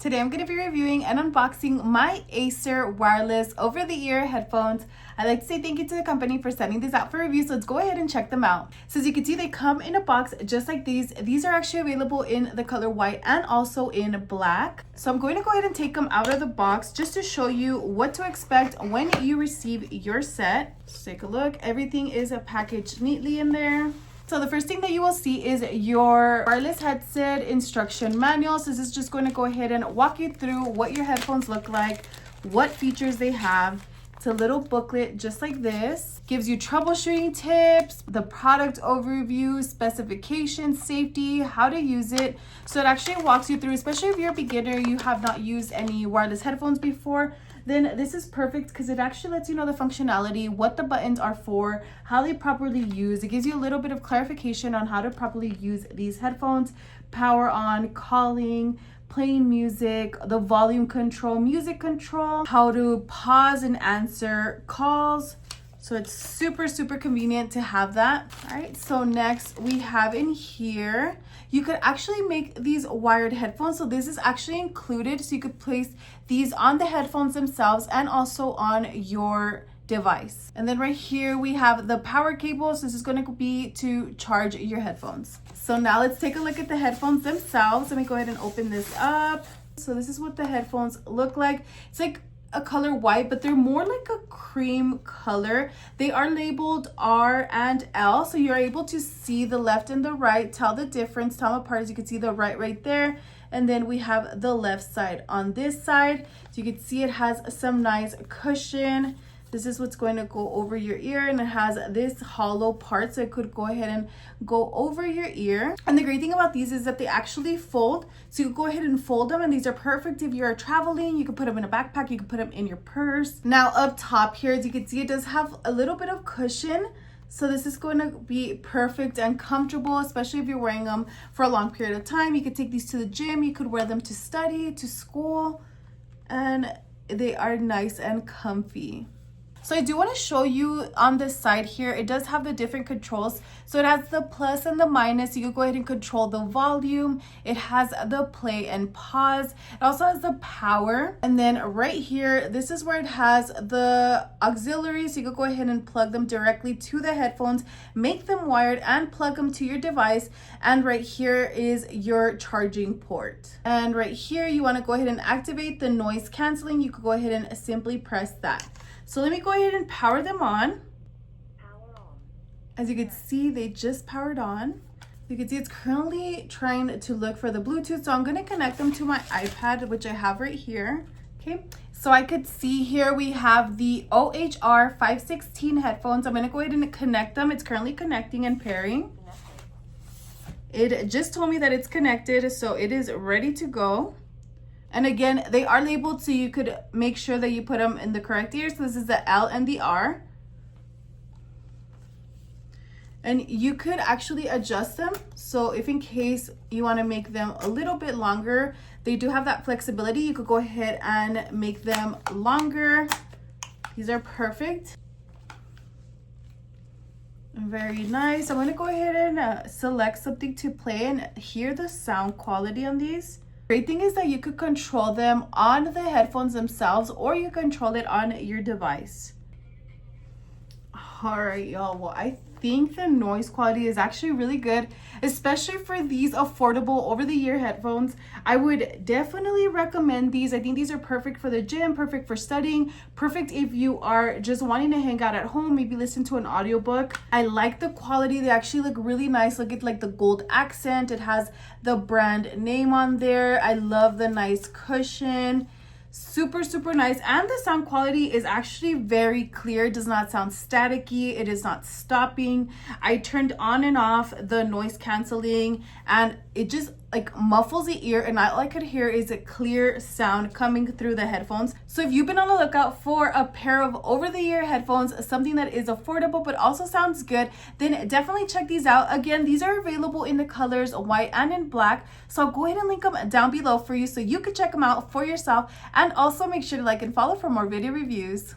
Today I'm going to be reviewing and unboxing my Acer wireless over-the-ear headphones. I'd like to say thank you to the company for sending these out for review, so let's go ahead and check them out. So as you can see, they come in a box just like these. These are actually available in the color white and also in black. So I'm going to go ahead and take them out of the box just to show you what to expect when you receive your set. Let's take a look. Everything is packaged neatly in there. So the first thing that you will see is your wireless headset instruction manual. So this is just going to go ahead and walk you through what your headphones look like, what features they have. It's a little booklet just like this. Gives you troubleshooting tips, the product overview, specifications, safety, how to use it. So it actually walks you through, especially if you're a beginner, you have not used any wireless headphones before, then this is perfect because it actually lets you know the functionality, what the buttons are for, how they properly use. It gives you a little bit of clarification on how to properly use these headphones, power on, calling, playing music, the volume control, music control, how to pause and answer calls. So it's super convenient to have that. All right, so next we have in here, you could actually make these wired headphones. So this is actually included. So you could place these on the headphones themselves and also on your device. And then right here we have the power cable. So this is going to be to charge your headphones. So now let's take a look at the headphones themselves. Let me go ahead and open this up. So this is what the headphones look like. It's like a color white, but they're more like a cream color. They are labeled R and L, so you're able to see the left and the right, tell the difference, tell them apart. As you can see the right there, and then we have the left side on this side. So you can see it has some nice cushion. This is what's going to go over your ear, and it has this hollow part, so it could go ahead and go over your ear. And the great thing about these is that they actually fold, so you go ahead and fold them, and these are perfect if you're traveling. You can put them in a backpack, you can put them in your purse. Now up top here, as you can see, it does have a little bit of cushion, so this is going to be perfect and comfortable, especially if you're wearing them for a long period of time. You could take these to the gym, you could wear them to study, to school, and they are nice and comfy. So I do want to show you on this side here, it does have the different controls. So it has the plus and the minus. You can go ahead and control the volume. It has the play and pause. It also has the power. And then right here, this is where it has the auxiliaries. So you can go ahead and plug them directly to the headphones, make them wired and plug them to your device. And right here is your charging port. And right here, you want to go ahead and activate the noise canceling. You could go ahead and simply press that. So let me go ahead and power them on. As you can see, they just powered on. You can see it's currently trying to look for the Bluetooth. So I'm going to connect them to my iPad, which I have right here. Okay, so I could see here we have the OHR516 headphones. I'm going to go ahead and connect them. It's currently connecting and pairing. It just told me that it's connected, so it is ready to go. And again, they are labeled, so you could make sure that you put them in the correct ear. So this is the L and the R. And you could actually adjust them. So if in case you want to make them a little bit longer, they do have that flexibility. You could go ahead and make them longer. These are perfect. Very nice. I'm going to go ahead and select something to play and hear the sound quality on these. Great thing is that you could control them on the headphones themselves, or you control it on your device. All right, y'all. Well, I think the noise quality is actually really good, especially for these affordable over-the-ear headphones. I would definitely recommend these. I think these are perfect for the gym, perfect for studying, perfect if you are just wanting to hang out at home, maybe listen to an audiobook. I like the quality. They actually look really nice. Look at like the gold accent. It has the brand name on there. I love the nice cushion. Super nice, and the sound quality is actually very clear. It does not sound staticky. It is not stopping. I turned on and off the noise canceling, and it just like muffles the ear, and all I could hear is a clear sound coming through the headphones. So if you've been on the lookout for a pair of over-the-ear headphones, something that is affordable but also sounds good, then definitely check these out. Again, these are available in the colors white and in black, so I'll go ahead and link them down below for you so you can check them out for yourself, and also make sure to like and follow for more video reviews.